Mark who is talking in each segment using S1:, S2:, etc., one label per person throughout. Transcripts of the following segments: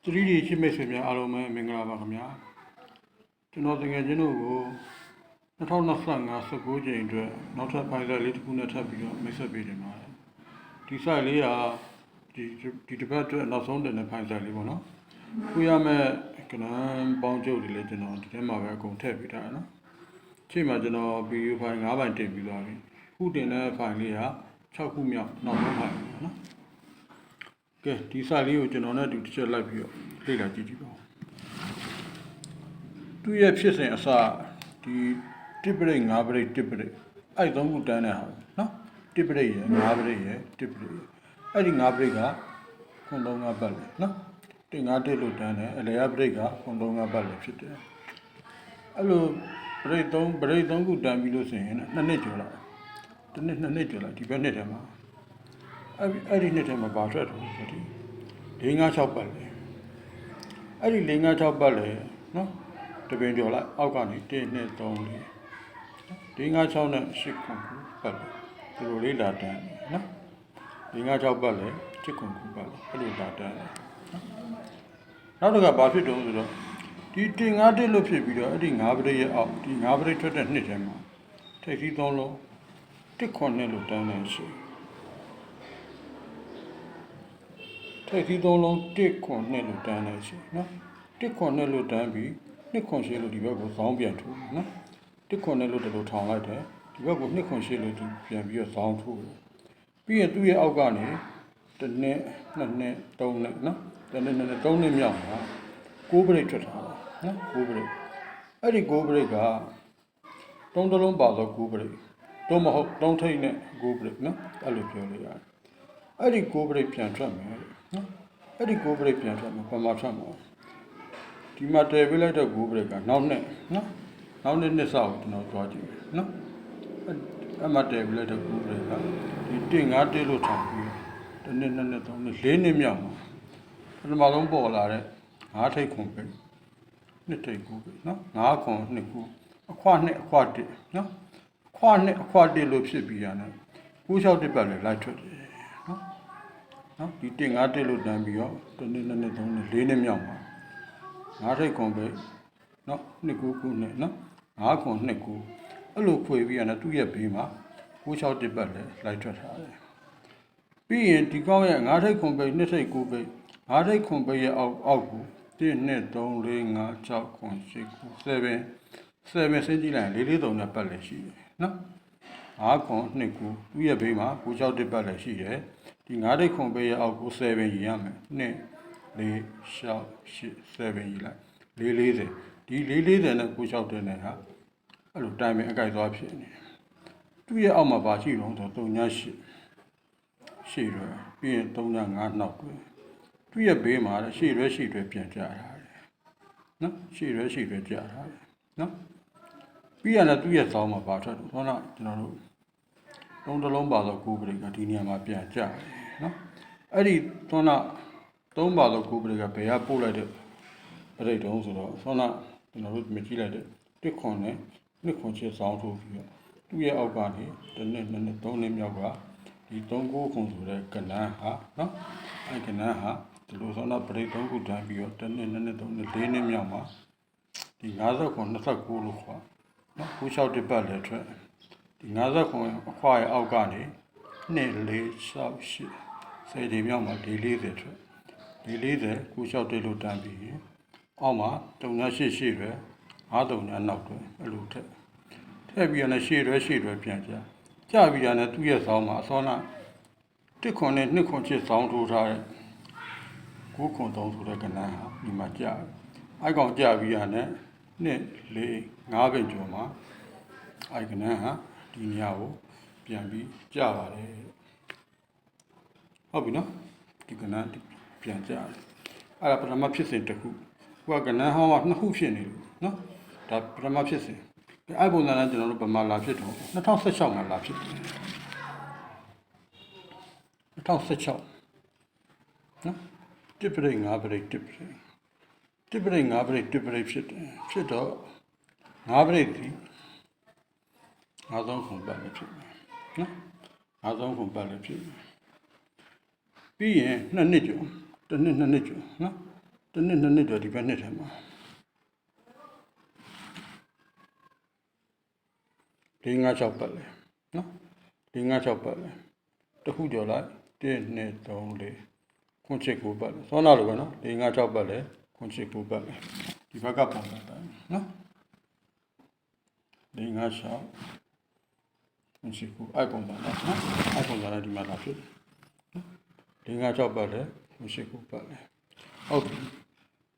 S1: 3D ချစ်မိတ်ဆွေများအားလုံးပဲမင်္ဂလာပါခင်ဗျာကျွန်တော်တကယ်ချင်းတို့ကို2025 19ကြိမ်အတွက်နောက်ထပ်ဖိုင်လေးတစ်ခုနဲ့ထပ်ပြီးတော့မိတ်ဆက်ပေးတင်ပါတယ်ဒီ site လေးကဒီတစ်ပတ်အတွက်နောက်ဆုံးတင်တဲ့ဖိုင်လေးပေါ့နော်ခုရမဲ့ကနန်းပေါင်းချုပ်တွေလည်းကျွန်တော်ဒီထဲမှာပဲအကုန်ထည့်ပေးထားတယ်နော်ချိန်မှာကျွန်တော် video file 5 ပိုင်းတင်ပြီးသွားပြီခုတင်တဲ့ file လေးက6ခုမြောက်နောက်ဆုံး file ပေါ့နော်ကဲဒီ site လေးကိုကျွန်တော်နဲ့အတူတစ်ချက်လိုက်ပြီးတော့လေ့လာကြည့်ကြည့်ပါဦးသူရဲ့ဖြစ်စဉ်အစဒီတစ်ပရိတ်5ပရိတ်တစ်ပရိတ်အဲ့သုံးခုတန်းတဲ့ဟာနော်တစ်ပရိတ်ရယ်5ပရိတ်ရယ်တစ်ပရိတ်အဲ့ဒီ5ပရိတ်ကခွန်3 5ပတ်လေနော်တင်5တစ်လို့တန်းတယ်အလယ်ပရိတ်ကခွန်3 5ပတ်လေဖြစ်တယ်အဲ့လိုပရိတ်3ခုတန်းပြီးလို့ဆိုရင်2နှစ်ကျော်လာတစ်နှစ်2နှစ်ကျော်လာဒီဘက်နှစ်ထဲမှာအဲ့ဒီနှစ်ထဲမှာဘာထွက်တော့ဆိုဒီ4 5 6ပတ်လေအဲ့ဒီ4 5 6ပတ်လေနော်တပင်ကျော်လိုက်အောက်ကနေ1 2 3 4 5 6နဲ့8ခုပတ်လေဒီလိုလေးလာတန်းနော်4 5 6ပတ်လေ8ခုပတ်လေအဲ့လိုလာတန်းနောက်တစ်ခါဘာဖြစ်တုံးဆိုတော့ဒီတင်5တက်လို့ဖြစ်ပြီးတော့အဲ့ဒီ5ပရိတ်ရဲ့အောက်ဒီ5ပရိတ်ထွက်တဲ့နှစ်ထဲမှာထိပ်စီး3လုံး1ခွန်နဲ့လို့တန်းနေရှိထိပ်စီး3လုံး1ခွန်နဲ့လို့တန်းနေရှိနော်1ခွန်နဲ့လို့တန်းပြီး2ခွန်ရှိလို့ဒီဘက်ကိုဇောင်းပြန်ထိုးနော်1ခွန်နဲ့လို့ဒီလိုထောင်လိုက်တယ်ဒီဘက်ကို2ခွန်ရှိလို့ဒီပြန်ပြီးတော့ဇောင်းထိုးတယ်ပြီးရင်သူ့ရဲ့အောက်ကနေ1နှစ်2နှစ်3နှစ်နော်1နှစ်2နှစ်3နှစ်မြောက်မှာ6ပရိတ်ထွက်ထားတယ်နော်6ပရိတ်အဲ့ဒီ6ပရိတ်က3တလုံးပါတော့6ပရိတ်တော့မဟုတ်3ထိပ်နဲ့6ပရိတ်နော်အဲ့လိုပြောလို့ရတယ်အဲ့ဒီ6ပရိတ်ပြန်ထွက်မယ်နော်အဲ့ဒီ6ပရိတ်ပြန်ထွက်မယ်ဘာမှထွက်မှာဒီမှာတည်ပေးလိုက်တဲ့6ပရိတ်ကနောက်နှစ်နော်နောက်နှစ်ဆောက်ကျွန်တော်သွားကြည့်မယ်နော်အဲ့မှာတည်ပေးလိုက်တဲ့6ပရိတ်ကဒီ1 5တက်လို့ထောင်ပြီး1နှစ်2နှစ်3နှစ်4နှစ်မြောက်မှာပထမဆုံးပေါ်လာတဲ့5ထိပ်ခွန်ပဲ2ထိပ်9ပဲနော်5ခွန်2ခုအခွ2အခွ1နော်အခွ2အခွ1လို့ဖြစ်ပြီးရတယ်9 6တက်ပတ်လည်းလိုက်ထွက်တယ်နော်ဒီ1 5တက်လို့တန်းပြီးတော့1နှစ်2နှစ်3နှစ်4နှစ်မြောက်မှာ5ထိပ်ခွန်ပဲနော်2 9 9နဲ့နော်5ခွန်2 9အဲ့လိုခွေပြီးရတယ်သူ့ရဲ့ဘေးမှာ9 6တက်ပတ်လည်းလိုက်ထွက်ထားတယ်ပြီးရင်ဒီကောင်းရဲ့5ထိပ်ခွန်ပဲ2ထိပ်9ပဲ5ထိပ်ခွန်ပဲရဲ့အောက်ကို1 2 3 4 5 6ခွန်8 7 7စင်းကြည့်လိုက်4 4 3နဲ့ပတ်လည်းရှိတယ်နော်5ခွန်2 9သူ့ရဲ့ဘေးမှာ9 6တက်ပတ်လည်းရှိတယ်ဒီ5ထိပ်ခွန်ပဲရဲ့အောက်ကို7ရေးရမယ်2 4 6 8 7ရေးလိုက်440ဒီ440နဲ့9 6တက်နဲ့ဟာအဲ့လိုတိုင်းပဲအကြိုက်သွားဖြစ်နေသူ့ရဲ့အောက်မှာပါရှိတော့3 8ရှေ့ရွယ်ပြီးရင်3 5နောက်တွဲသူ့ရဲ့ဘေးမှာရှေ့ရွယ်ပြန်ကြထားတယ်နော်ရှေ့ရွယ်ကြထားတယ်နော်ပြီးရတဲ့သူ့ရဲ့ဆောင်းမှာပါထွက်တော့ကျွန်တော်တို့3တလုံးပါတော့9ပရိတ်ကဒီနေရာမှာပြန်ကြတယ်နော်အဲ့ဒီ3ပါတော့9ပရိတ်ကဘယ်ကပို့လိုက်တဲ့ပရိတ်တုံးဆိုတော့ကျွန်တော်တို့မြင်ကြည့်လိုက်တဲ့1ခွန်နဲ့2ခွန်ချစ်ဆောင်းထိုးပြီးတော့သူ့ရဲ့အောက်ကနေ1နှစ်2နှစ်3နှစ်မြောက်ကဒီ3 9ခွန်ဆိုတဲ့ကဏ္ဍဟာနော်အဲ့ကဏ္ဍဟာဒီလိုဆိုတော့ပရိတ်3ခုတန်းပြီးတော့1နှစ်2နှစ်3နှစ်4နှစ်မြောက်မှာဒီ50ခွန်29လို့ခေါ်နော်9 6တက်ပတ်လည်းထွက်ဒီ50ခွန်အခွာရဲ့အောက်ကနေ2 4 6 8 10ဒီမြောက်မှာဒီ40ထွက်ဒီ40 9 6တက်လို့တန်းပြီးအောက်မှာ3 8 8ရွယ်5 3နောက်တွဲအဲ့လိုထည့်ပြီးရတဲ့ရှေ့ရွယ်ပြန်ကြပြီးရတဲ့သူ့ရဲ့ဆောင်းမှာအစောနာ1ခွန်နဲ့2ခွန်ချစ်ဆောင်းထိုးထားတဲ့9ခွန်3ဆိုတဲ့ကဏ္ဍဟာဒီမှာကြာအိုက်ကောင်ကြာပြီးရတဲ့2 4 5ပင်ကျော်မှာအိုက်ကဏ္ဍဟာဒီနေရာကိုပြန်ပြီးကြာပါတယ်ဟုတ်ပြီနော်ဒီကဏ္ဍပြန်ကြာတယ်အဲ့ဒါပထမဖြစ်စဉ်တစ်ခုကကဏ္ဍဟောင်းက2ခုဖြစ်နေလို့နော်ဒါပထမဖြစ်စဉ်အဲ့ပုံစံနဲ့ကျွန်တော်တို့ဗမာလာဖြစ်တော့2016မှာလာဖြစ်တယ်2016နော်တစ်ပရိတ်5ပရိတ်တစ်ပရိတ်5ပရိတ်တစ်ပရိတ်ဖြစ်တယ်ဖြစ်တော့5ပရိတ်ဒီ50ခွန်ပတ်လည်းဖြစ်တယ်နော်50ခွန်ပတ်လည်းဖြစ်တယ်ပြီးရင်2နှစ်ကျော်1နှစ်2နှစ်ကျော်နော် တနစ်နှစ်နှစ်တော့ဒီဘက်နှစ်ထဲမှာ၄၅6ပတ်လေနော်၄၅6ပတ်လေတစ်ခုကျော်လိုက်1 2 3 4ခွန်ချစ်9ပတ်လေစောနာလိုပဲနော်၄၅6ပတ်လေခွန်ချစ်9ပတ်လေဒီဘက်ကပုံစံတိုင်းနော်၄၅6ခွန်ချစ်9အဲ့ပုံစံနော်အဲ့ပုံစံနဲ့ဒီမှာလာဖြစ်တယ်၄၅6ပတ်လေခွန်ချစ်9ပတ်လေဟုတ်ပြီ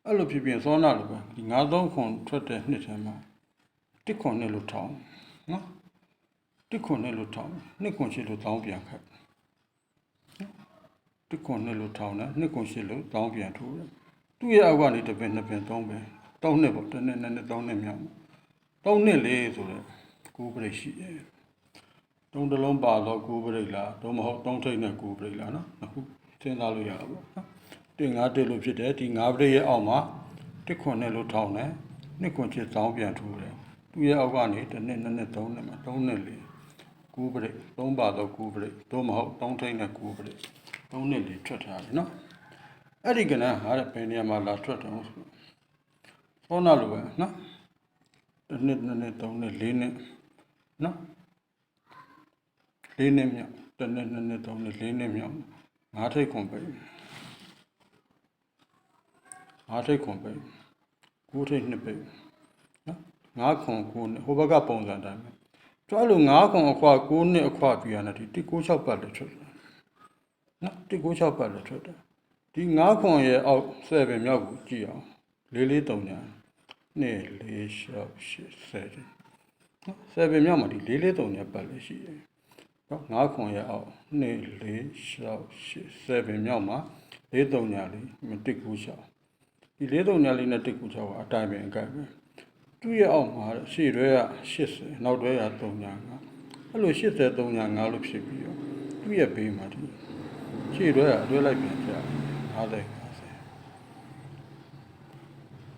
S1: အဲ့လိုဖြစ်စောနာလိုပဲဒီ93ခွန်ထွက်တဲ့နှစ်ထဲမှာ1ခွန်နဲ့လို့ထောင်းနော်1ခွန်နဲ့လို့ထောင်း2ခွန်ရှိလို့တောင်းပြန်ခတ်1ခွန်နဲ့လို့ထောင်းတယ်2ခွန်ရှိလို့တောင်းပြန်ထိုးတယ်သူ့ရဲ့အောက်ကနေတစ်ပင်2ပင်3ပင်3နှစ်ပေါ့တစ်နှစ်2နှစ်3နှစ်မြောက်3နှစ်လေးဆိုတော့9ပရိတ်ရှိတယ်3တလုံးပါတော့9ပရိတ်လားတော့မဟုတ်3ထိပ်နဲ့9ပရိတ်လားနော်အခုစဉ်းစားလို့ရတာပေါ့နော်တင်9တက်လို့ဖြစ်တယ်ဒီ9ပရိတ်ရဲ့အောက်မှာ1ခွန်နဲ့လို့ထောင်းတယ်2ခွန်ချစ်တောင်းပြန်ထိုးတယ်သူ့ရဲ့အောက်ကနေတစ်နှစ်2နှစ်3နှစ်မှာ3နှစ်လေး9ပရိတ်3ပါတော့9ပရိတ်တော့မဟုတ်3ထိပ်နဲ့9ပရိတ်3နှစ်လေးထွက်ထားတယ်နော်အဲ့ဒီကနန်းဟာတဲ့ဘယ်နေရာမှာလာထွက်တယ်ဆိုစောနာလိုပဲနော်တစ်နှစ်2နှစ်3နှစ်4နှစ်နော်4နှစ်မြောက်တစ်နှစ်2နှစ်3နှစ်4နှစ်မြောက်5ထိပ်ခွန်ပဲ5ထိပ်ခွန်ပဲ9ထိပ်2ပဲနော်5ခွန်9နှစ်ဟိုဘက်ကပုံစံတိုင်းပဲကျအဲ့လို9ခွန်အခွာ9နှစ်အခွာပြရတဲ့ဒီ196ပတ်လည်းထွက်တယ်နော်196ပတ်လည်းထွက်တယ်ဒီ9ခွန်ရဲ့အောက်7မြောက်ကိုကြည့်အောင်443ညာ2 4 6 8 7မြောက်မှာဒီ443ညာပတ်လည်းရှိတယ်နော်9ခွန်ရဲ့အောက်2 4 6 8 7မြောက်မှာ43ညာလေး196ဒီ43ညာလေးနဲ့196ကအတိုင်းပဲအကဲပဲသူ့ရဲ့အောက်မှာရှေ့တွဲက80နောက်တွဲက3ညာ5အဲ့လို83ညာ5လို့ဖြစ်ပြီးတော့သူ့ရဲ့ဘေးမှာဒီရှေ့တွဲကအတွဲလိုက်ပြန်ကြ50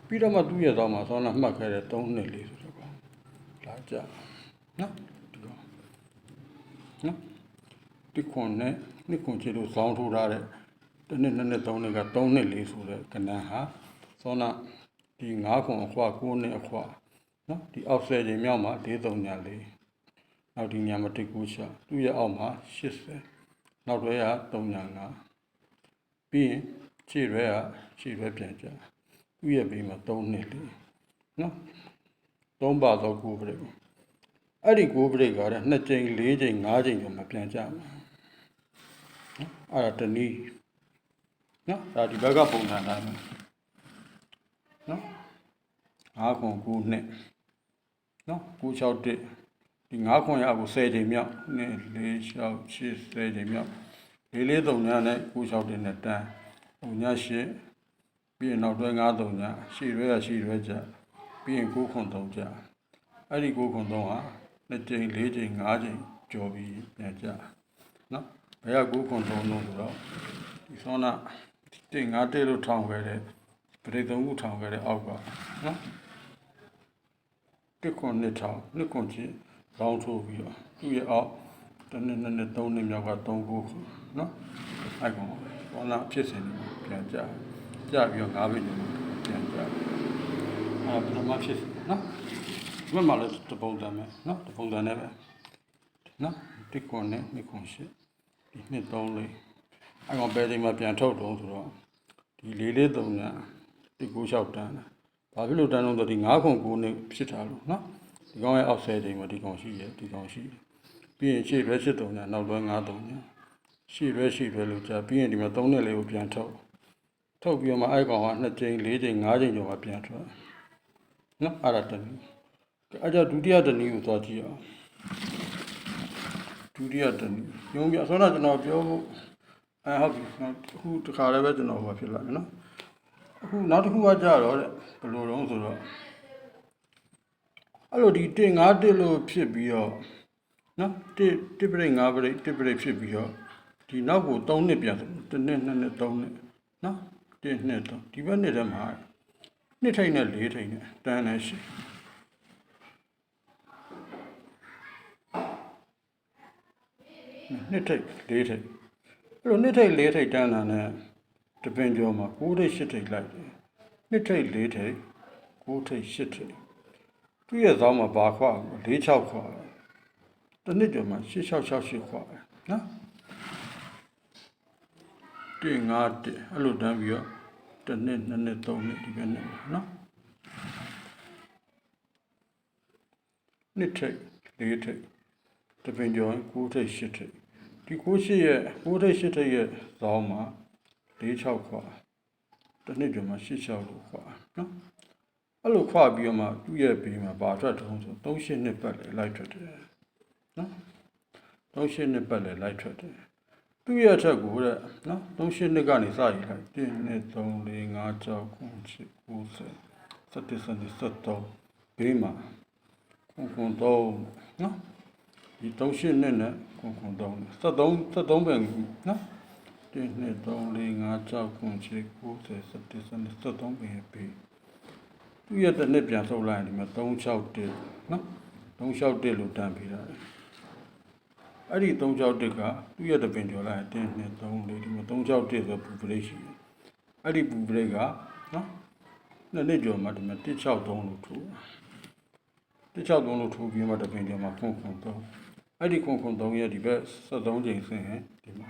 S1: ပြီးတော့မှသူ့ရဲ့သောမှာဆောင်းလာမှတ်ခဲ့တဲ့3နှစ်လေးဆိုတော့လာကြနော်ဒီတော့နော်ဒီခွန်နဲ့နှစ်ခွန်ချစ်လို့ဇောင်းထိုးထားတဲ့တစ်နှစ်2နှစ်3နှစ်က3နှစ်လေးဆိုတဲ့ကဏ္ဍဟာဆောင်းလာဒီ9ခွန်အခွာ9နှစ်အခွာနော်ဒီအောက်ဆယ်ချိန်မြောက်မှာ43ညာလေးနောက်ဒီညာမှာ196သူ့ရဲ့အောက်မှာ80နောက်တွဲက3ညာ5ပြီးရင်ခြေရွဲပြန်ကြသူ့ရဲ့ဘေးမှာ3နှစ်လေးနော်3ပါတော့9ပရိတ်အဲ့ဒီ9ပရိတ်ကလည်း2ချိန်4ချိန်5ချိန်ကျော်မှပြန်ကြမှာအဲ့ဒါတနည်းနော်ဒါဒီဘက်ကပုံစံတိုင်းပဲနော်5ခွန်9နှစ်နော်961ဒီ9ခွန်ရအခု10ချိန်မြောက်2 4 6 8 10ချိန်မြောက်443ညာနဲ့961နဲ့တန်းဟိုည8ပြီးရင်နောက်တွဲ93ညာရှေ့ရွဲကြပြီးရင်9ခွန်3ကြာအဲ့ဒီ9ခွန်3ဟာ2ချိန်4ချိန်5ချိန်ကျော်ပြီးပြန်ကြနော်ဘယ်က9ခွန်3လို့ဆိုတော့ဒီဆောနာတင်9တက်လို့ထောင်ခဲ့တဲ့ပရိသုံးခုထောင်ခဲ့တဲ့အောက်ကနော်1ခွန်2ထောင်2ခွန်ချင်းရောင်းထိုးပြီးတော့သူ့ရဲ့အောက်1နှစ်2နှစ်3နှစ်မြောက်က3ခုနော်အဲ့ကောင်ဆောနာဖြစ်စဉ်ပြန်ကြပြီးတော့9ဘိတ်ပြန်ကြအဲ့ပထမဖြစ်နော်ဒီမှာလည်းတပုံစံပဲနော်တပုံစံနဲ့ပဲနော်1ခွန်နဲ့2ခွန်8ဒီနှစ်3လေးအဲ့ကောင်ဘယ်ချိန်မှပြန်ထုတ်တော့ဆိုတော့ဒီ443ညာ196တန်းဘာဖြစ်လို့တန်းတော့ဆိုဒီ9ခွန်9နှစ်ဖြစ်တာလို့နော်ဒီကောင်ရဲ့အောက်10ချိန်မှာဒီကောင်ရှိရဲ့ဒီကောင်ရှိပြီးရင်ရှေ့ရွဲ83ညာနောက်တွဲ93ညာရှေ့ရွဲလို့ကြာပြီးရင်ဒီမှာ3နှစ်လေးကိုပြန်ထုတ်ပြီးတော့မှအဲ့ကောင်က2ချိန်4ချိန်5ချိန်ကျော်မှပြန်ထွက်နော်အဲ့ဒါတနည်းအဲ့ဒါဒုတိယတနည်းကိုသွားကြည့်အောင်ဒုတိယတနည်းရုံးပြဆောနာကျွန်တော်ပြောဖို့ဟုတ်ပြီအခုတခါလည်းပဲကျွန်တော်ဟိုဖြစ်လာမယ်နော်အခုနောက်တစ်ခုကကြတော့တဲ့ဘယ်လိုတော့ဆိုတော့အဲ့လိုဒီ1 5တက်လို့ဖြစ်ပြီးတော့နော်1ပရိတ်5ပရိတ်1ပရိတ်ဖြစ်ပြီးတော့ဒီနောက်ကို3နှစ်ပြန်ဆို1နှစ်2နှစ်3နှစ်နော်1နှစ်3ဒီဘက်နှစ်ထဲမှာ2ထိပ်နဲ့4ထိပ်နဲ့တန်းနေရှိ2ထိပ်4ထိပ်အဲ့လို2ထိပ်4ထိပ်တန်းတာနဲ့တပင်ကျော်မှာ9ထိပ်10ထိပ်လိုက်တယ် နှစ်ထိတ်လေးထိတ်ကိုးထိတ်ရှစ်ထိတ်သူ့ရဲ့ဇောင်းမှာဘာခွာ4-6ခွာတစ်နှစ်ကျော်မှာ6-6-6-8ခွာနော်1-5-1အဲ့လိုတန်းပြီးတော့တစ်နှစ်2နှစ်3နှစ်ဒီကနေ့နော်နှစ်ထိတ်4ထိတ်တပင်ကျော်9ထိတ်10ထိတ်ဒီ9-8ရဲ့9ထိတ်10ထိတ်ရဲ့ဇောင်းမှာ4-6ခွာတစ်နှစ်ကျော်မှာ8-6လို့ခွာနော်အဲ့လိုခွာပြီးတော့မှသူ့ရဲ့ဘေးမှာဘာထွက်တုံးဆို3-8နှစ်ပတ်လေလိုက်ထွက်တယ်နော်3-8နှစ်ပတ်လေလိုက်ထွက်တယ်သူ့ရဲ့အထက်ကိုတဲ့နော်3-8နှစ်ကနေစရလိုက်1 2 3 4 5 6 9 10 11 ဘေးမှာခွန်3နော်ဒီ3-8နှစ်နဲ့ခွန်3 73ပဲနော်1 2 3 4 5 6 9 10 11 ပဲဘေးသူ့ရဲ့တစ်နှစ်ပြန်ဆုပ်လိုက်ရင်ဒီမှာ3-6-1နော်3-6-1လို့တန်းပေးတာအဲ့ဒီ3-6-1ကသူ့ရဲ့တပင်ကျော်လိုက်1 2 3 4ဒီမှာ3-6-1ဆိုပူပရိတ်ရှိတယ်အဲ့ဒီပူပရိတ်ကနော်နှစ်နှစ်ကျော်မှာဒီမှာ1-6-3လို့ထိုး1-6-3လို့ထိုးပြီးမှတပင်ကျော်မှာခွန်3အဲ့ဒီခွန်3ရဲ့ဒီဘက်73ချိန်ဆင်းရင်ဒီမှာ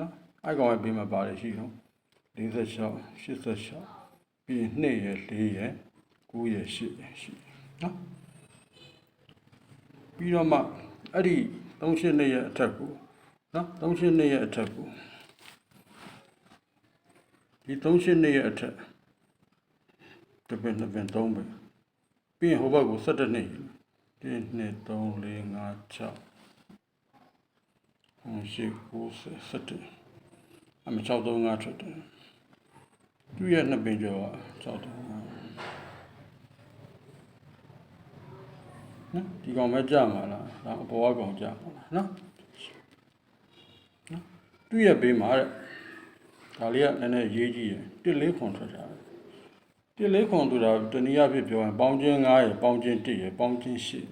S1: နော်အဲ့ကောင်ရဲ့ဘေးမှာပါတယ်ရှိတော့46 86ပြီး2ရဲ့4ရဲ့9ရဲ့10ရဲ့ရှိနော်ပြီးတော့မှအဲ့ဒီ3-8နှစ်ရဲ့အထက်ကိုနော်3-8နှစ်ရဲ့အထက်ကိုဒီ3-8နှစ်ရဲ့အထက်တပင်3ပင်ပြီးရင်ဟိုဘက်ကို17နှစ်1 2 3 4 5 6 9 17အမ6-3-5ထွက်တယ်သူ့ရဲ့နှစ်ပင်ကျော်က6-3-5နော်ဒီကောင်ပဲကြာမှာလားဒါအပေါ်ကကောင်ကြာမှာလားနော်သူ့ရဲ့ဘေးမှာတဲ့ဒါလေးကနည်းနည်းရေးကြည့်ရ1-4ခွန်ထွက်တာ1-4ခွန်ဆိုတာတနည်းအားဖြင့်ပြောရင်ပေါင်းချင်း9ရယ်ပေါင်းချင်း1ရယ်ပေါင်းချင်း8ရယ်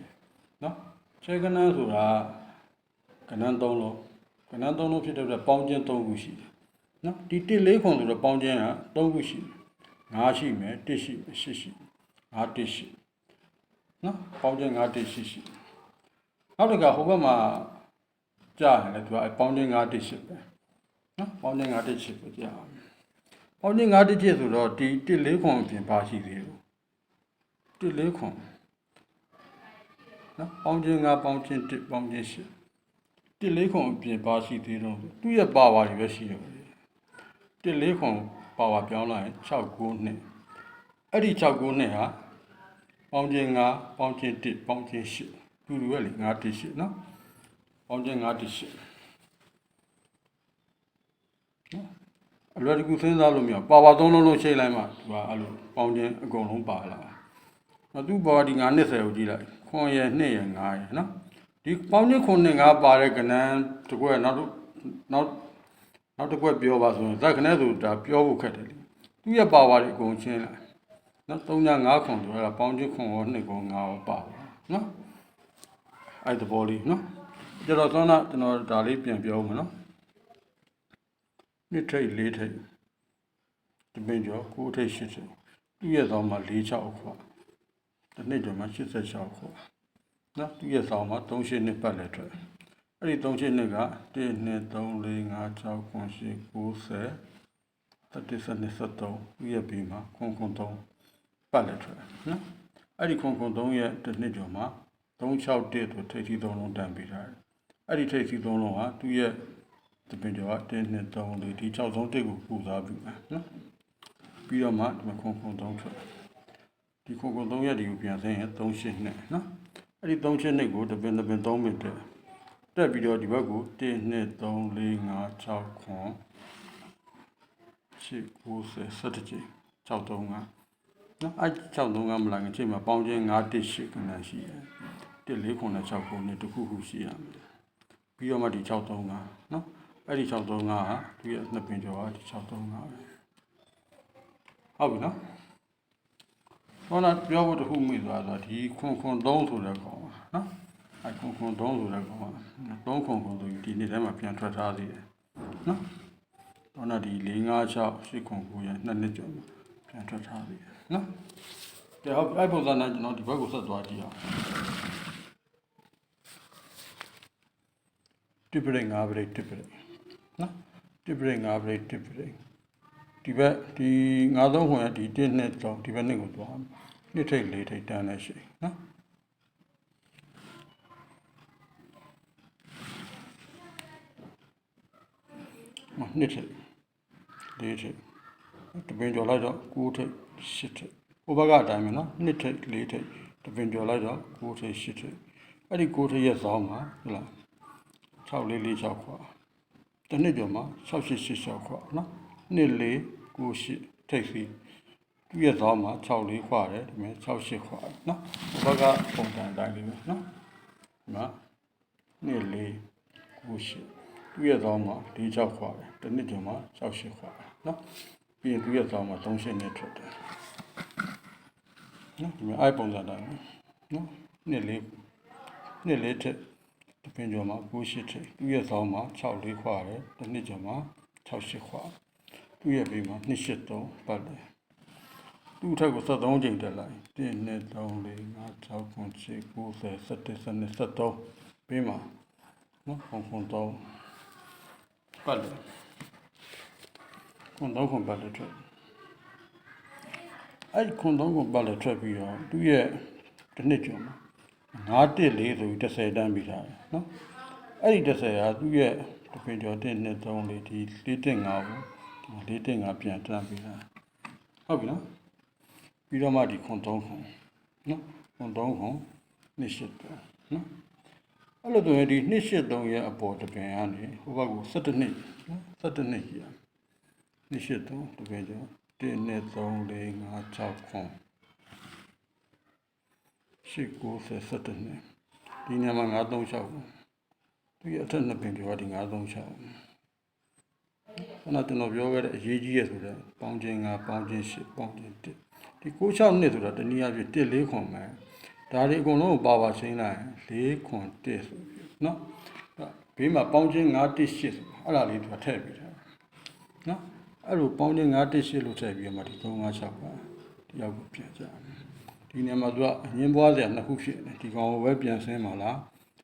S1: နော်ခြေကနန်းဆိုတာကနန်း3လုံးဖြစ်တဲ့အတွက်ပေါင်းချင်း3ခုရှိတယ်နော်ဒီ1-4ခွန်ဆိုတော့ပေါင်းချင်းက3ခုရှိတယ်9ရှိမယ်1ရှိမယ်8ရှိ9 1ရှိနော်ပေါင်းချင်း9 1 8ရှိနောက်တစ်ခါဟိုဘက်မှာကြာရင်လည်းသူကပေါင်းချင်း9 1 8ပဲနော်ပေါင်းချင်း9 1 8ပဲကြာပေါင်းချင်း9 1 8ဆိုတော့ဒီ1-4ခွန်အပြင်ပါရှိသေးတယ်1-4ခွန်နော်ပေါင်းချင်း9ပေါင်းချင်း1ပေါင်းချင်း81-4ခွန်အပြင်ပါရှိသေးတော့သူ့ရဲ့ပါဝါတွေပဲရှိတယ်1-4ခွန်ပါဝါပြောင်းလိုက်ရင်6-9နှစ်အဲ့ဒီ6-9နှစ်ဟာပေါင်းချင်း9ပေါင်းချင်း1ပေါင်းချင်း8တူတူပဲလေ9 1 8နော်ပေါင်းချင်း9 1 8နော်အလွယ်တကူစဉ်းစားလို့မရပါဝါ3လုံးချိန်လိုက်မှသူကအဲ့လိုပေါင်းချင်းအကုန်လုံးပါလာနော်သူ့ဘောဒီ9နှစ်10ကိုကြည့်လိုက်ခွန်ရယ်2ရယ်9ရယ်နော်ဒီပေါင်းချင်း9နှစ်9ပါတဲ့ကဏ္ဍတစ်ခွက်နောက်တစ်ခွက်ပြောပါဆိုရင်ဇက်ကနဲ့ဆိုတာပြောဖို့ခက်တယ်လေသူ့ရဲ့ပါဝါတွေအကုန်ချင်းလိုက်နော်3-5ခွန်ဆိုတာပေါင်းချင်းခွန်ရော2ခွန်9ရောပါနော်အဲ့ဒီဘောလေးနော်ကျတော့ကျွန်တော်ဒါလေးပြန်ပြောဦးမယ်နော်နှစ်ထိတ်4ထိတ်တပင်ကျော်9ထိတ်10ထိတ်သူ့ရဲ့ဇောင်းမှာ4-6ခွာတစ်နှစ်ကျော်မှာ86ခွာနော်သူ့ရဲ့ဇောင်းမှာ3-8နှစ်ပတ်လဲထွက်အဲ့ဒီ3-8နှစ်က1 2 3 4 5 6 9 10 11 13သူ့ရဲ့ဘေးမှာခွန်3ပတ်လဲထွက်နော်အဲ့ဒီခွန်3ရဲ့တစ်နှစ်ကျော်မှာ3-6-1ဆိုထိပ်စီး3လုံးတန်းပေးထားတယ်အဲ့ဒီထိပ်စီး3လုံးဟာသူ့ရဲ့တပင်ကျော်က1 2 3 4ဒီ6ဆုံး1ကိုပူစားပြီနော်ပြီးတော့မှဒီမှာခွန်3ထွက်ဒီခွန်3ရဲ့ဒီကိုပြန်ဆင်းရင်3-8နှစ်နော်အဲ့ဒီ3-8နှစ်ကိုတပင်3ပင်တက်ပြီးတော့ဒီဘက်ကို1 2 3 4 5 6ခွန်8 9 10 17ချိန်6-3-5နော်အဲ့6-3-5မလာခင်ချိန်မှာပေါင်းချင်း9 1 8ခဏရှိတယ်1 4ခွန်နဲ့6ခွန်နဲ့တစ်ခုခုရှိရမယ်ပြီးတော့မှဒီ6-3-5နော်အဲ့ဒီ6-3-5ဟာသူရဲ့နှစ်ပင်ကျော်ကဒီ6-3-5ပဲဟုတ်ပြီနော်ဟောနာပြောဖို့တခုမိသွားတာဒီခွန်3ဆိုတဲ့ကောင်ပါနော်အဲ့ခွန်3ဆိုတဲ့ကောင်ပါ3ခွန်ဆိုဒီနေ့ထဲမှာပြန်ထွက်ထားသေးတယ်နော်ဟောနာဒီ4 5 6 8ခွန်9ရဲ့2နှစ်ကျော် ပြန်ထွက်ထားပြီနော်ကဲဟုတ်အဲ့ပုံစံနဲ့ကျွန်တော်ဒီဘက်ကိုဆက်သွားကြည့်အောင်တစ်ပရိတ်5ပရိတ်တစ်ပရိတ်နော်တစ်ပရိတ်5ပရိတ်တစ်ပရိတ်ဒီဘက်ဒီ9-3ခွန်ရဲ့ဒီ1နဲ့3ဒီဘက်နှစ်ကိုသွားနှစ်ထိပ်4ထိပ်တန်းနဲ့ရှိနော်နှစ်ထိပ်4ထိပ်တပင်ကျော်လိုက်တော့9ထိပ်10ထိပ်ဟိုဘက်ကအတိုင်းပဲနော်နှစ်ထိပ်4ထိပ်တပင်ကျော်လိုက်တော့9ထိပ်10ထိပ်အဲ့ဒီ9ထိပ်ရဲ့ဇောင်းမှာဟုတ်လား6446ခွာတစ်နှစ်ကျော်မှာ6886ခွာနော်နှစ်4 98ထိပ်စီသူ့ရဲ့ဇောင်းမှာ64ခွာတယ်ဒီမဲ့68ခွာတယ်နော်ဟိုဘက်ကပုံစံအတိုင်းလေးပဲနော်ဒီမှာနှစ်4 98သူ့ရဲ့ဇောင်းမှာ46ခွာတယ်တစ်နှစ်ကျော်မှာ68ခွာတယ်နော်ပြီးရင်သူ့ရဲ့ဇောင်းမှာ38နဲ့ထွက်တယ်နော်ဒီမှာအဲ့ပုံစံတိုင်းနော်နှစ်4ထက်တပင်ကျော်မှာ98ထက်သူ့ရဲ့ဇောင်းမှာ64ခွာတယ်တစ်နှစ်ကျော်မှာ68ခွာသူ့ရဲ့ဘေးမှာ283ပတ်တယ်သူ့ထက်ကို73ချိန်တက်လိုက်1 2 3 4 5 6 9 10 11 12 13ဘေးမှာနော်ခွန်3ပတ်တယ်ခွန်3ခွန်ပတ်တယ်ထွက်အဲ့ခွန်3ခွန်ပတ်တယ်ထွက်ပြီးတော့သူ့ရဲ့တစ်နှစ်ကျော်မှာ914ဆိုပြီး10တန်းပြီးထားတယ်နော်အဲ့ဒီ10ဟာသူ့ရဲ့တပင်ကျော်1 2 3 4ဒီ4.5ကိုဒီ4.5ပြန်တန်းပြီးတာဟုတ်ပြီနော်ပြီးတော့မှဒီခွန်3ခွန်နော်ခွန်3ခွန်283နော်အဲ့လိုဆိုရင်ဒီ283ရဲ့အပေါ်တပင်ကနေဟိုဘက်ကို17နှစ်နော်17နှစ်ကြီးရ283တပင်ကျော်1 2 3 4 5 6ခွန်890နှစ်ဒီညမှာ936သူရဲ့အထက်နှစ်ပင်ပြောဒီ936ခဏကျွန်တော်ပြောခဲ့တဲ့အရေးကြီးရဆိုတဲ့ပေါင်းခြင်း9ပေါင်းခြင်း10ပေါင်းခြင်း1ဒီ96နှစ်ဆိုတာတနည်းအားဖြင့်1 4ခွန်မယ်ဒါတွေအကုန်လုံးကိုပါရှင်းလိုက်4ခွန်1ဆိုပြီးနော်ဘေးမှာပေါင်းခြင်း9 1 8ဆိုအဲ့ဒါလေးသူကထည့်ပြီးတာနော်အဲ့လိုပေါင်းခြင်း9 1 8လို့ထည့်ပြီးမှဒီ356ပါဒီရောက်ကိုပြန်ကြဒီနေရာမှာသူကအငင်းပွားစရာနှစ်ခုဖြစ်တယ်ဒီကောင်ကိုပဲပြန်ဆင်းမှာလား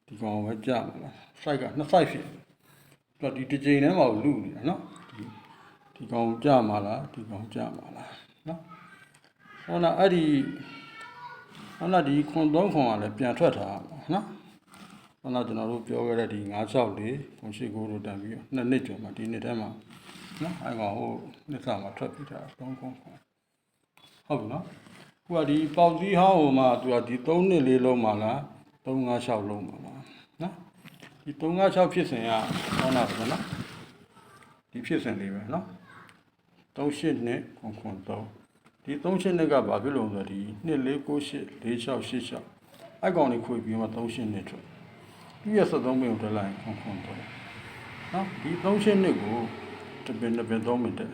S1: ဒီကောင်ကိုပဲကြမှာလား site ကနှစ် site ဖြစ်တယ်သူကဒီတစ်ချိန်တည်းမှာလူနေတာနော်ဒီကောင်ကြမှာလားဒီကောင်ကြမှာလားနော်ဟောနာအဲ့ဒီဒီခွန်3ခွန်ကလည်းပြန်ထွက်ထားနော်ဟောနာကျွန်တော်တို့ပြောခဲ့တဲ့ဒီ964ခွန်89လို့တန်ပြီး2နှစ်ကျော်မှာဒီနှစ်ထဲမှာနော်အဲ့ကောင်ဟိုနှစ်စာမှာထွက်ပြီးတာ3ခွန်ဟုတ်ပြီနော်ခုကဒီပေါက်သီးဟောင်းဟိုမှာသူကဒီ3နှစ်4လုံးမှာလား356လုံးမှာလားနော်ဒီ356ဖြစ်စဉ်ကဟောနာပဲနော်ဒီဖြစ်စဉ်လေးပဲနော်38နှစ်ခွန်3ဒီ38နှစ်ကဘာဖြစ်လို့ဆိုတော့ဒီ2498 4686အဲ့ကောင်လေးခွေပြီးမှ38နှစ်ထွက်သူရဲ့73မိနစ်တက်လိုက်ခွန်3နော်ဒီ38နှစ်ကိုတပင်3မိနစ်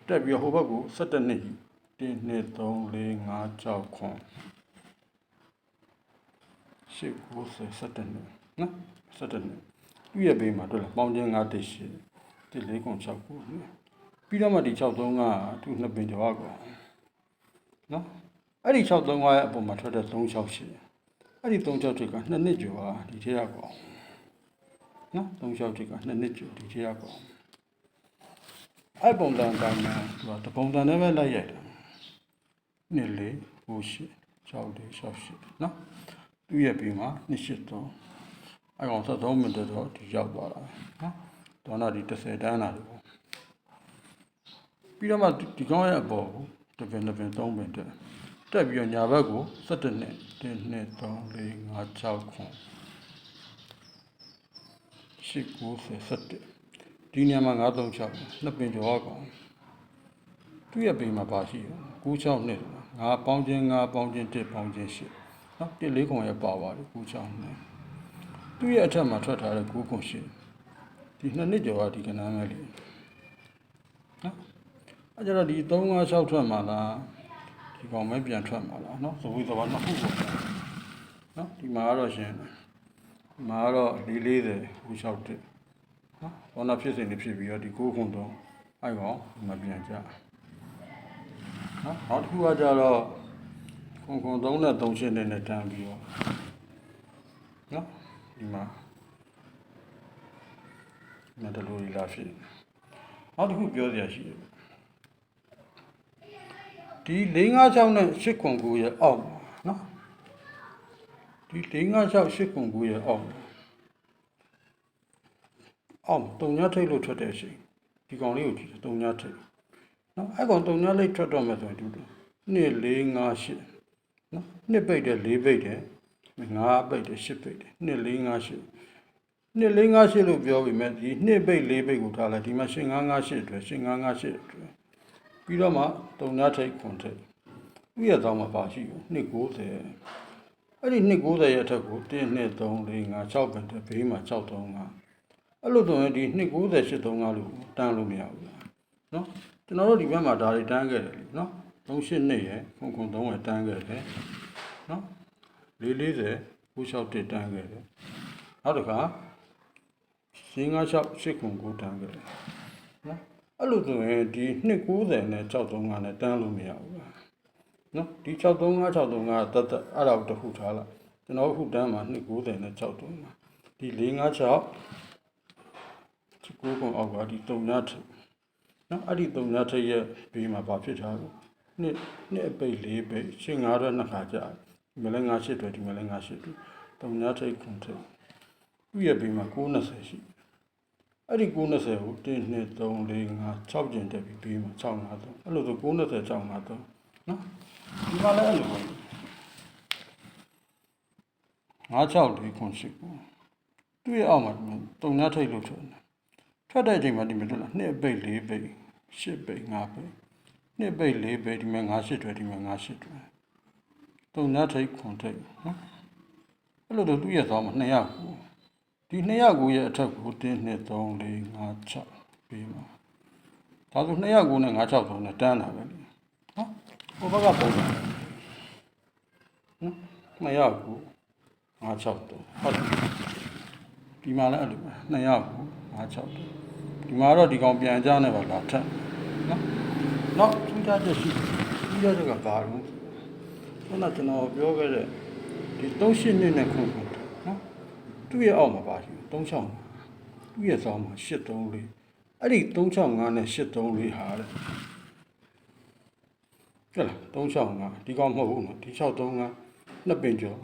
S1: တက်ပြီးဟိုဘက်ကို17နှစ်1 2 3 4 5 6ခွန်890 17နှစ်နော်17နှစ်သူရဲ့ဘေးမှာတွေ့လားပေါင်းခြင်း9 1 8 4ခွန်6ကိုပြီးတော့မှဒီ63ကသူနှစ်ပင်ကျော်ကောနော်အဲ့ဒီ63ရဲ့အပေါ်မှာထွက်တဲ့368အဲ့ဒီ368က2နှစ်ကျော်ဒီထဲရောက်ကောနော်368က2နှစ်ကျော်ဒီထဲရောက်ကောအဲ့ပုံစံတိုင်းမှာသူကတပုံစံနဲ့ပဲလိုက်ရိုက်တယ်နှစ်4 98 64 68နော်သူရဲ့ဘေးမှာ283အဲ့ကောင်73မိနစ်တော့ဒီရောက်သွားတာနော်ဒေါနာဒီ30တန်းလာတယ်ပေါ့ပြီးတော့မှဒီကောင်ရဲ့အပေါ်ကိုတပင်3ပင်တက်ပြီးတော့ညာဘက်ကို17နှစ်1 2 3 4 5 6ခွန်890 17ဒီညမှာ936နှစ်ပင်ကျော်ကောင်သူ့ရဲ့ပင်မှာပါရှိတယ်96နှစ်ငါပေါင်းခြင်း9ပေါင်းခြင်း1ပေါင်းခြင်း8နော်1 4ခွန်ရဲ့ပါပါတယ်96နှစ်သူ့ရဲ့အထက်မှာထွက်ထားတဲ့9ခွန်8ဒီ2နှစ်ကျော်ဒီကဏ္ဍမဲ့လေနော်အဲ့ကြတော့ဒီ356ထွက်မှာလားဒီကောင်ပဲပြန်ထွက်မှာလားနော်သဘောနှစ်ခုပေါ့နော်ဒီမှာကတော့ရှင်းတယ်ဒီမှာကတော့440 961နော်ဘောနာဖြစ်စဉ်တွေဖြစ်ပြီးတော့ဒီ9ခွန်3အဲ့ကောင်မပြန်ကြ နော်နောက်တစ်ခုကကြတော့ခွန်3နဲ့3ရှင်းနဲ့တန်းပြီးတော့နော်ဒီမှာတလူရီလာဖြစ်နောက်တစ်ခုပြောစရာရှိတယ်ဒီ456နဲ့8ခွန်9ရဲ့အောက်နော်ဒီ456 8ခွန်9ရဲ့အောက်တုံညထိတ်လို့ထွက်တဲ့အချိန်ဒီကောင်လေးကိုကြည့်တုံညထိတ်နော်အဲ့ကောင်တုံညလေးထွက်တော့မယ်ဆိုရင်2 4 5 8နော်2ပိတ်တယ်4ပိတ်တယ်5ပိတ်တယ်8ပိတ်တယ်2 4 5 8 2 4 5 8လို့ပြောပြီးမြဲဒီ2ပိတ်4ပိတ်ကိုထားလိုက်ဒီမှာ8 5 5 8အတွက်8 5 5 8အတွက်ပြီးတော့မှတုံညထိတ်ခွန်ထိတ်ဥရသောမှာပါရှိဘူး290အဲ့ဒီ290ရဲ့အထက်ကို1 2 3 4 5 6ပဲတဲ့ဘေးမှာ6 3 5အဲ့လိုဆိုရင်ဒီ290 835လို့တန်းလို့မရဘူးလားနော်ကျွန်တော်တို့ဒီဘက်မှာဒါတွေတန်းခဲ့တယ်လေနော်382ရဲ့ခွန်3ရဲ့တန်းခဲ့တယ်နော်440 961တန်းခဲ့တယ်နောက်တစ်ခါ556 8ခွန်9တန်းခဲ့တယ်နော်အဲ့လိုဆိုရင်ဒီ290နဲ့635နဲ့တန်းလို့မရဘူးလားနော်ဒီ635 635တတ်အဲ့ဒါကိုတစ်ခုထားလိုက်ကျွန်တော်ခုတန်းမှာ290နဲ့635ဒီ456 9ခွန်အောက်ကဒီ3ညထိနော်အဲ့ဒီ3ညထိရဲ့ဘေးမှာဘာဖြစ်ထားလဲနှစ်အပိတ်4ပိတ်ရှင်း9တော့2ခါကြာဒီမလဲ9 8တွေဒီမလဲ9 8တွေ3ညထိခွန်ထိသူ့ရဲ့ဘေးမှာ920ရှိအဲ့ဒီ920ကို1 2 3 4 5 6ကျင်တက်ပြီးဘေးမှာ653အဲ့လိုဆို920 653နော်ဒီမှာလည်းအဲ့လိုပဲ56 ခွန်8ကိုသူ့ရဲ့အောက်မှာ3ညထိလို့ထွက်တဲ့အချိန်မှာဒီမှာတွေ့လား2ပိတ်4ပိတ်8ပိတ်5ပိတ်2ပိတ်4ပိတ်ဒီမှာ9 8တွေဒီမှာ9 8တွေ3ညထိခွန်ထိနော်အဲ့လိုတော့သူ့ရဲ့သောမှာ209ဒီ209ရဲ့အထက်ကို1 2 3 4 5 6ပြီးမှာဒါဆို209နဲ့963နဲ့တန်းတာပဲနော်ဟိုဘက်ကပုံတာနော်209 963ဟုတ်ဒီမှာလည်းအဲ့လိုပဲ209 963ဒီမှာတော့ဒီကောင်ပြန်ကြနေပါလားထက်နော်နောက်ထူးခြားချက်ရှိထူးခြားချက်ကဘာလို့ခုနကျွန်တော်ပြောခဲ့တဲ့ဒီ38နှစ်နဲ့ခုနော်သူ့ရဲ့အောက်မှာပါရှိ36သူ့ရဲ့စောင်းမှာ834အဲ့ဒီ365နဲ့834ဟာတဲ့ကြည့်လား365ဒီကောင်မဟုတ်ဘူးနော်ဒီ635နှစ်ပင်ကျော်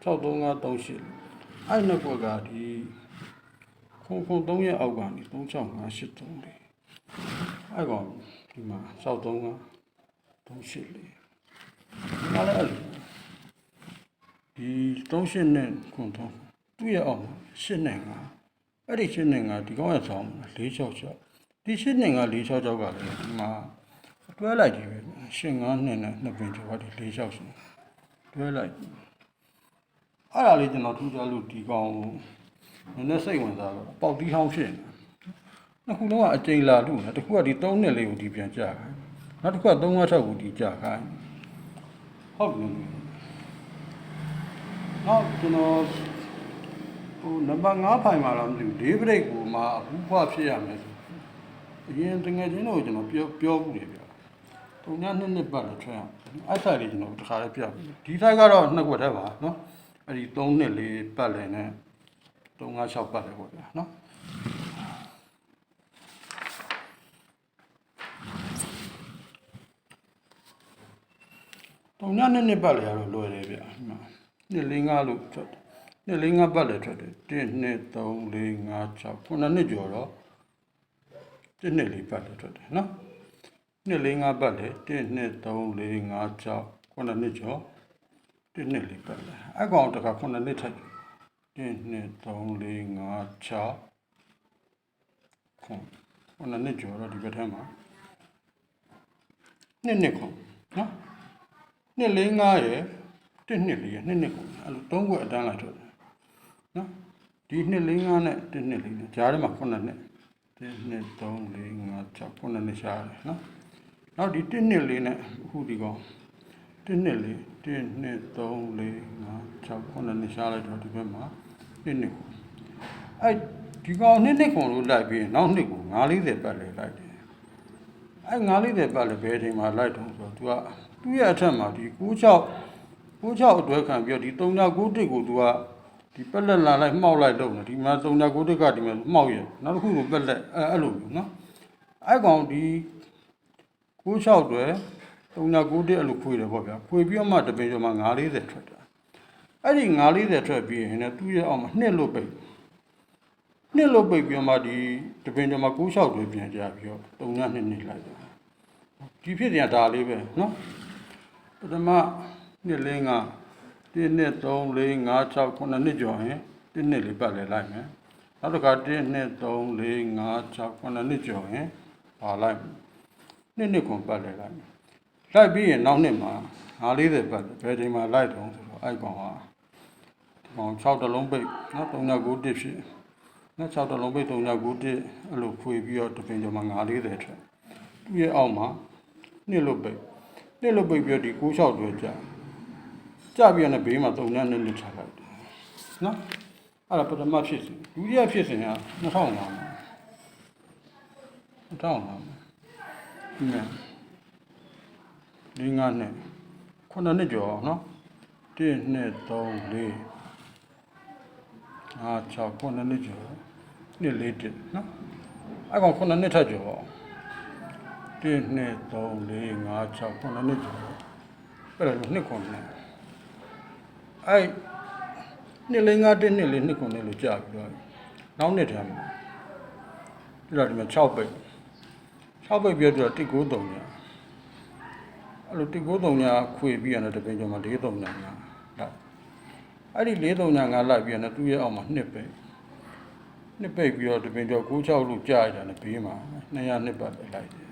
S1: 635 38အဲ့နှစ်ဘက်ကဒီခွန်3ရဲ့အောက်ကနေ365 834အဲ့ကောင်ဒီမှာ635 384ဒီမှာလည်းအဲ့လိုဒီ38နဲ့ခွန်3သူ့ရဲ့အောက်မှာ8နဲ့5အဲ့ဒီ8နဲ့5ဒီကောင်ရဲ့ဆောင်း466ဒီ8နဲ့5 466ကလည်းဒီမှာတွဲလိုက်ကြည့်ပဲ85နဲ့2ပင်ကျော်ဒီ466တွဲလိုက်အဲ့ဒါလေးကျွန်တော်ထူးခြားလို့ဒီကောင်နည်းနည်းစိတ်ဝင်စားတော့ပေါက်တီးဟောင်းဖြစ်နေနှစ်ခုလုံးကအကျိန်လာလို့နော်တစ်ခုကဒီ3နှစ်လေးကိုဒီပြန်ကြာခိုင်းနောက်တစ်ခုက356ကိုဒီကြာခိုင်းဟုတ်ပြီနောက်ကျွန်တော်ဟိုနံပါတ်5ဖိုင်မှာတော့မသိဘူး၄ဘရိတ်ကိုမှအဘူးဖွားဖြစ်ရမယ်ဆိုအရင်တကယ်ချင်းတော့ကျွန်တော်ပြောဘူးလေဗျာ3ည2ပတ်လို့ထွက်အောင်အဲ့ဆိုင်လေးကျွန်တော်တစ်ခါလေးပြဒီဆိုင်ကတော့နှစ်ခွက်ထဲပါနော်အဲ့ဒီ3နှစ်လေးပတ်လည်နဲ့356ပတ်လေပေါ့ဗျာနော်3ည2ပတ်လေကတော့လွယ်တယ်ဗျာနှစ်4 5လို့ထွက်တယ်နှစ်4 5ပတ်လေထွက်တယ်1 2 3 4 5 6 9နှစ်ကျော်တော့1နှစ်4ပတ်လေထွက်တယ်နော်နှစ်4 5ပတ်လေ1 2 3 4 5 6 9နှစ်ကျော်1နှစ်4ပတ်လေအကောင်တခါ9နှစ်ထပ်1 2 3 4 5 6 9နှစ်ကျော်တော့ဒီဘက်ထဲမှာနှစ်ခုနော်နှစ်4 5ရဲ့1နှစ်4ရဲ့2နှစ်ခုအဲ့လို3ခုအတန်းလိုက်ထွက်တယ်နော်ဒီနှစ်4 5နဲ့1နှစ်4နဲ့ကြားထဲမှာ9နှစ်1 2 3 4 5 6 9နှစ်ရှားတယ်နော်နောက်ဒီ1နှစ်4နဲ့အခုဒီကောင်1နှစ်4 1 2 3 4 5 6 9နှစ်ရှားလိုက်တော့ဒီဘက်မှာ1နှစ်ခုအဲ့ဒီကောင်2နှစ်ခုလို့လိုက်ပြီးနောက်နှစ်ကို940ပတ်လေလိုက်တယ် အဲ့940ပတ်လည်းဘယ်ချိန်မှာလိုက်တော့ဆိုတော့ သူရဲ့အထက်မှာဒီ96အတွဲခံပြီးတော့ဒီ3991ကိုသူကဒီပက်လက်လာလိုက်မှောက်လိုက်တော့ဒီမှာ3991ကဒီမှာမှောက်ရနောက်တစ်ခုကိုပက်လက်အဲ့လိုမျိုးနော်အဲ့ကောင်ဒီ96အတွဲ3991အဲ့လိုခွေတယ်ပေါ့ဗျာခွေပြီးတော့မှတပင်ကျော်မှာ940ထွက်တာအဲ့ဒီ940ထွက်ပြီးရင်လည်းသူ့ရဲ့အောက်မှာနှစ်လွတ်ပိတ်ပြီးတော့မှဒီတပင်ကျော်မှာ96အတွဲပြန်ကြပြီးတော့3922လိုက်တယ်ဒီဖြစ်ပြန်ဒါလေးပဲနော်ပထမနှစ်လင်းက1 2 3 4 5 6 9နှစ်ကျော်ရင်1နှစ်လေးပတ်လဲလိုက်မယ်နောက်တစ်ခါ1 2 3 4 5 6 9နှစ်ကျော်ရင်ပါလိုက်နှစ်ခွန်ပတ်လဲလိုက်မယ်လိုက်ပြီးရင်နောက်နှစ်မှာ940ပတ်ဘယ်ချိန်မှာလိုက်တော့ဆိုတော့အဲ့ကောင်ကဒီကောင်6တလုံးပိတ်နော်3991ဖြစ်နော်6တလုံးပိတ်3991အဲ့လိုခွေပြီးတော့တပင်ကျော်မှာ940ထွက်သူ့ရဲ့အောက်မှာနှစ်လွတ်ပိတ်ပြီးတော့ဒီ96တွဲကြပြီးတော့ဘေးမှာ3နှစ်ချလိုက်တယ်နော်အဲ့ဒါပထမဖြစ်စဉ်ဒုတိယဖြစ်စဉ်က2005မှာဒီမှာ5နှစ်9နှစ်ကျော်နော်1 2 3 4 5 6 9နှစ်ကျော်နှစ်4တက်နော်အဲ့ကောင်9နှစ်ထပ်ကျော်1 2 3 4 5 6 9နှစ်ကျော်အဲ့ဒါနှစ်ခွန်နဲ့အဲ့နှစ်လေး9တက်နှစ်လေးနှစ်ခွန်နဲ့လို့ကြာပြီးတော့နောက်နှစ်တည်းမှာဒီတော့ဒီမှာ6ပိတ်ပြီးတော့193ညာအဲ့လို193ညာခွေပြီးရတယ်တပင်ကျော်မှာ439ညာလိုက်အဲ့ဒီ439လိုက်ပြီးတော့သူ့ရဲ့အောက်မှာနှစ်ပိတ်ပြီးတော့တပင်ကျော်96လို့ကြာရတယ်နဲ့ဘေးမှာ200နှစ်ပတ်ပဲလိုက်တယ်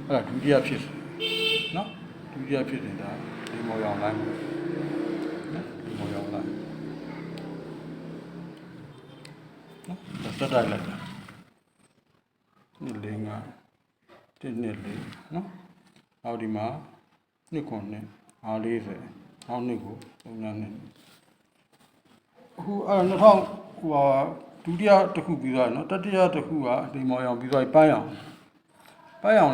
S1: အဲ့ဒါဒုတိယဖြစ်စဉ်နော်ဒုတိယဖြစ်စဉ်ဒါဒီမော်ရောင်လိုင်းနော်ဒီမော်ရောင်လိုင်းနော်တက်တိုက်လိုက်တာနှစ်လေးငါတစ်နှစ်လေးနော်နောက်ဒီမှာနှစ်ခွန်နဲ့940နောက်နှစ်ကို3နှစ်အခုအဲ့2000ဟိုဒုတိယတစ်ခုပြီးသွားနော်တတိယတစ်ခုကဒီမော်ရောင်ပြီးသွားပန်းရောင်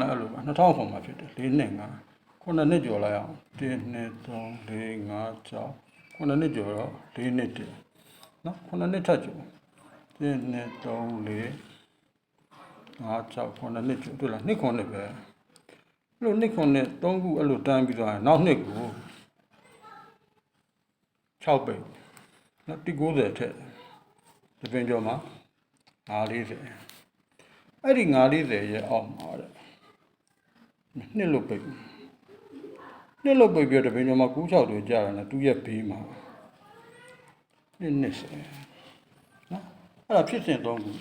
S1: လည်းအဲ့လိုပါ2000ခွန်မှာဖြစ်တယ်4နှစ်ငါ9နှစ်ကျော်လိုက်အောင်1 2 3 4 5 6 9နှစ်ကျော်တော့4နှစ်တည်းနော်9နှစ်ထပ်ကျော်1 2 3 4 5 6 9နှစ်ကျော်တွေ့လားနှစ်ခွန်နှစ်ပဲအဲ့လိုနှစ်ခွန်နှစ်3ခုအဲ့လိုတန်းပြီးသွားရင်နောက်နှစ်ကို6ပိတ်နော်190ထက်တပင်ကျော်မှာ940အဲ့ဒီ940ရဲ့အောက်မှာတဲ့နှစ်လွတ်ပိတ်ပြီးတော့တပင်ကျော်မှာ96တွေကြာတယ်နဲ့သူ့ရဲ့ဘေးမှာနှစ်20နော်အဲ့ဒါဖြစ်စဉ်3ခု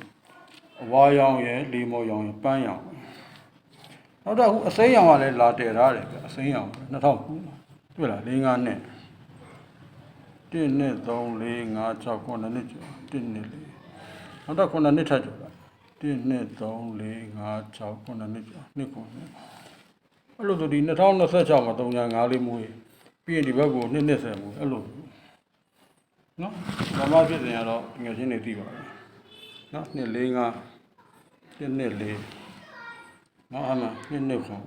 S1: အဝါရောင်ရဲ့လေမော်ရောင်ရဲ့ပန်းရောင်နောက်တော့အစိမ်းရောင်ကလည်းလာတည်ထားတယ်ဗျအစိမ်းရောင်2000ခုတွေ့လား4 5နှစ်1 2 3 4 5 6 9နှစ်ကျော်1နှစ်လေးနောက်တော့9နှစ်ထပ်ကျော်လား1 2 3 4 5 6 9နှစ်ကျော်နှစ်ခွန်နှစ်အဲ့လိုဆိုဒီ2026မှာ305လေးမွေးပြီးရင်ဒီဘက်ကို220မွေးအဲ့လိုနော်ဘာမှဖြစ်နေရတော့ငွေချင်းတွေသိပါပဲနော်2 4 5 1နှစ်လေးနော်အမှ2နှစ်ခွန်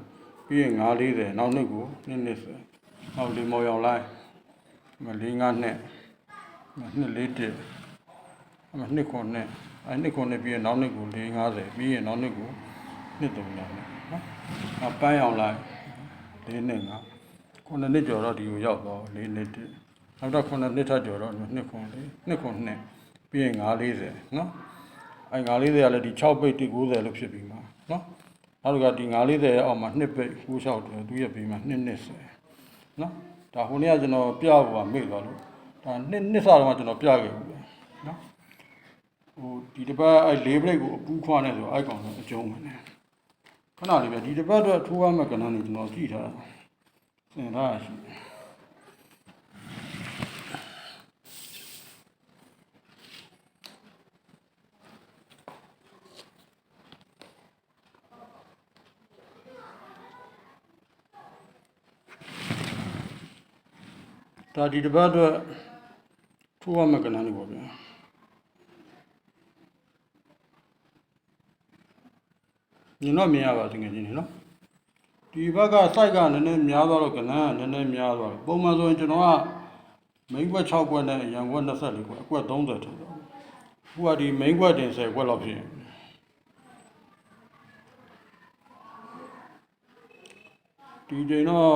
S1: ပြီးရင်940နောက်နှစ်ကို220နောက်ဒီမော်ရောင်လိုက်4 5နှစ်2 4တက်အမှနှစ်ခွန်နဲ့အဲ့နှစ်ခွန်နဲ့ပြီးရင်နောက်နှစ်ကို450ပြီးရင်နောက်နှစ်ကို230နော်အပန်းရောင်လိုက်4နှစ်9နှစ်ကျော်တော့ဒီကိုရောက်တော့4နှစ်တက်နောက်တော့9နှစ်ထပ်ကျော်တော့နှစ်ခွန်နှစ်ပြီးရင်940နော်အဲ့940ကလည်းဒီ6ပိတ်190လို့ဖြစ်ပြီးမှာနော်နောက်ကဒီ940ရဲ့အောက်မှာ2ပိတ်96တယ်သူရဲ့ဘေးမှာ220နော်ဒါဟိုနေ့ကကျွန်တော်ပြဖို့ကမေ့သွားလို့ဒါနှစ်စတော့ကျွန်တော်ပြခဲ့ဘူးနော်ဟိုဒီတစ်ပတ်အဲ့4ပိတ်ကိုအပူးခွားနေဆိုအဲ့ကောင်တော့အကျုံးပဲနဲ့ခဏလေးပဲဒီတစ်ပတ်တော့ထိုးရမယ့်ကဏ္ဍနေကျွန်တော်ကြည့်ထားတာသင်ထားရရှိဒါဒီတစ်ပတ်တော့ထိုးရမယ့်ကဏ္ဍနေပေါ့ဗျာမြင်တော့မြင်ရပါသင်ငယ်ချင်းတွေနော် ဒီဘက်က site ကနည်းနည်းများသွားတော့ကနန်းကနည်းနည်းများသွားတယ်ပုံမှန်ဆိုရင်ကျွန်တော်ကမိန်းကွက်6ကွက်နဲ့ရန်ကွက်24ကွက်အကွက်30ထည့်တော့အခုကဒီမိန်းကွက်တင်10ကွက်လောက်ဖြစ်ဒီချိန်တော့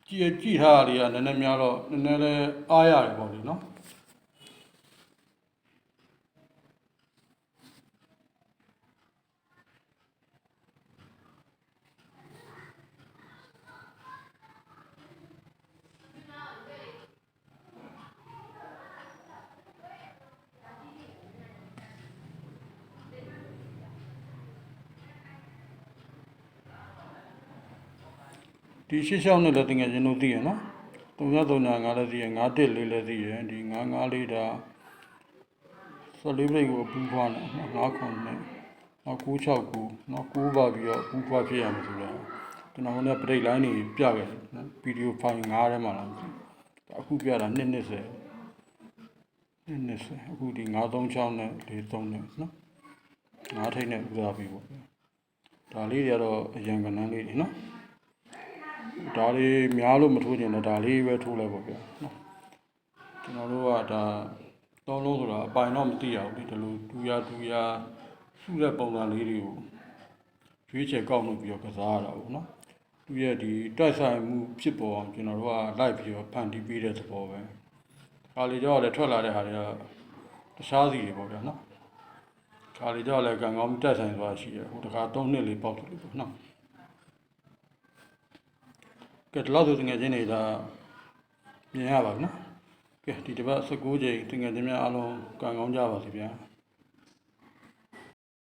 S1: ကြည့်ထားရတာနည်းနည်းများတော့နည်းနည်းလေးအားရတယ်ပေါ့လေနော်ဒီရှစ်လျှောက်နဲ့လည်းတကယ်ချင်းတို့သိရနော်335လည်းသိရ914လည်းသိရဒီ954ဒါ14ပြိတ်ကိုပူးခွားတယ်9ခွန်နဲ့969နော်9ပါပြီးတော့ပူးခွားဖြစ်ရမှာဆိုတာကျွန်တော်လည်းပြိတ်လိုင်းတွေပြခဲ့တယ်နော်ဗီဒီယိုဖိုင်9ထဲမှာလားအခုပြတာ220အခုဒီ936နဲ့43နဲ့နော်9ထိပ်နဲ့ဥစားပြီးပေါ့ဒါလေးတွေကတော့အရန်ကနန်းလေးတွေနော်ဒါလေးများလို့မထိုးချင်တော့ဒါလေးပဲထိုးလိုက်ပေါ့ဗျာနော်ကျွန်တော်တို့ကဒါသုံးလုံးဆိုတာအပိုင်တော့မသိရဘူးဒီလိုတူရစုတဲ့ပုံစံလေးတွေကိုရွေးချယ်ကောက်လို့ပြီးတော့ကစားရတာပေါ့နော်သူရဲ့ဒီတိုက်ဆိုင်မှုဖြစ်ပေါ်အောင်ကျွန်တော်တို့ကလိုက်ပြီးတော့ဖန်တီးပေးတဲ့သဘောပဲခါလီကြောက်လည်းထွက်လာတဲ့ဟာတွေကတခြားစီတွေပေါ့ဗျာနော်ခါလီကြောက်လည်းကံကောင်းတိုက်ဆိုင်သွားရှိတယ်ဟိုတခါ3နှစ်လေးပေါက်တယ်လို့ပေါ့နော်ကဲဒီလောက်ဆိုတကယ်ချင်းနေတာမြင်ရပါဘူးနော်ကဲဒီတစ်ပတ်19ချိန်တကယ်ချင်းများအားလုံးကံကောင်းကြပါစေဗျာ